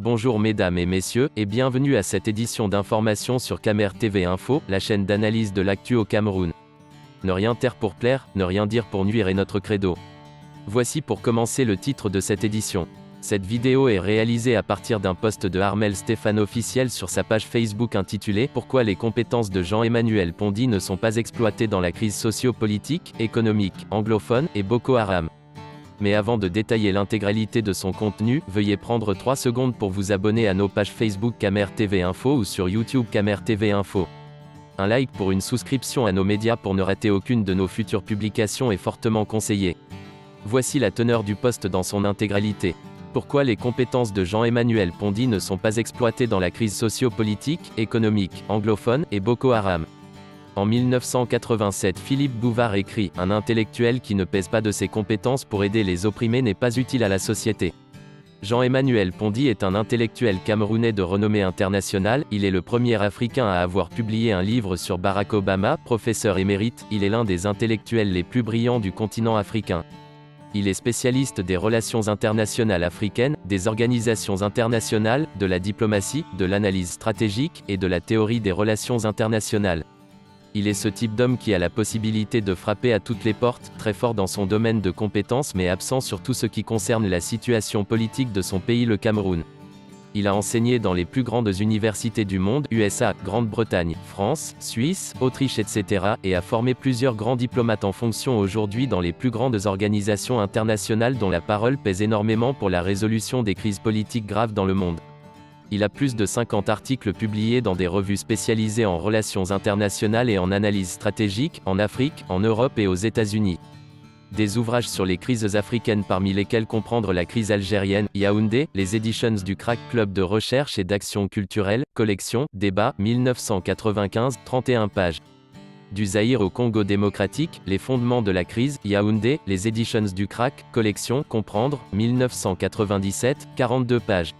Bonjour mesdames et messieurs, et bienvenue à cette édition d'information sur Camer TV Info, la chaîne d'analyse de l'actu au Cameroun. Ne rien taire pour plaire, ne rien dire pour nuire est notre credo. Voici pour commencer le titre de cette édition. Cette vidéo est réalisée à partir d'un post de Armel Stéphane officiel sur sa page Facebook intitulé « Pourquoi les compétences de Jean-Emmanuel Pondy ne sont pas exploitées dans la crise socio-politique, économique, anglophone et Boko Haram ». Mais avant de détailler l'intégralité de son contenu, veuillez prendre 3 secondes pour vous abonner à nos pages Facebook Camer TV Info ou sur YouTube Camer TV Info. Un like pour une souscription à nos médias pour ne rater aucune de nos futures publications est fortement conseillé. Voici la teneur du post dans son intégralité. Pourquoi les compétences de Jean-Emmanuel Pondy ne sont pas exploitées dans la crise socio-politique, économique, anglophone et Boko Haram. En 1987, Philippe Bouvard écrit « Un intellectuel qui ne pèse pas de ses compétences pour aider les opprimés n'est pas utile à la société ». Jean-Emmanuel Pondy est un intellectuel camerounais de renommée internationale, il est le premier Africain à avoir publié un livre sur Barack Obama, professeur émérite, il est l'un des intellectuels les plus brillants du continent africain. Il est spécialiste des relations internationales africaines, des organisations internationales, de la diplomatie, de l'analyse stratégique, et de la théorie des relations internationales. Il est ce type d'homme qui a la possibilité de frapper à toutes les portes, très fort dans son domaine de compétences mais absent sur tout ce qui concerne la situation politique de son pays le Cameroun. Il a enseigné dans les plus grandes universités du monde, USA, Grande-Bretagne, France, Suisse, Autriche etc. et a formé plusieurs grands diplomates en fonction aujourd'hui dans les plus grandes organisations internationales dont la parole pèse énormément pour la résolution des crises politiques graves dans le monde. Il a plus de 50 articles publiés dans des revues spécialisées en relations internationales et en analyse stratégique, en Afrique, en Europe et aux États-Unis. Des ouvrages sur les crises africaines parmi lesquels comprendre la crise algérienne, Yaoundé, les Editions du Crack Club de recherche et d'action culturelle, collection, débat, 1995, 31 pages. Du Zaïre au Congo démocratique, les fondements de la crise, Yaoundé, les Editions du Crack, collection, comprendre, 1997, 42 pages.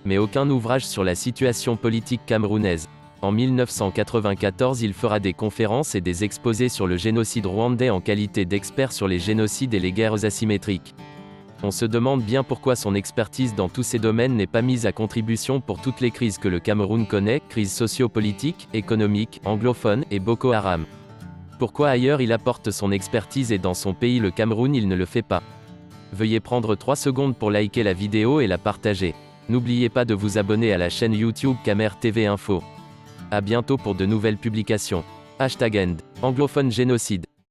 Mais aucun ouvrage sur la situation politique camerounaise. En 1994 il fera des conférences et des exposés sur le génocide rwandais en qualité d'expert sur les génocides et les guerres asymétriques. On se demande bien pourquoi son expertise dans tous ces domaines n'est pas mise à contribution pour toutes les crises que le Cameroun connaît, crise socio-politique, économique, anglophone et Boko Haram. Pourquoi ailleurs il apporte son expertise et dans son pays le Cameroun il ne le fait pas. Veuillez prendre 3 secondes pour liker la vidéo et la partager. N'oubliez pas de vous abonner à la chaîne YouTube Camer TV Info. A bientôt pour de nouvelles publications. #End. Anglophone génocide.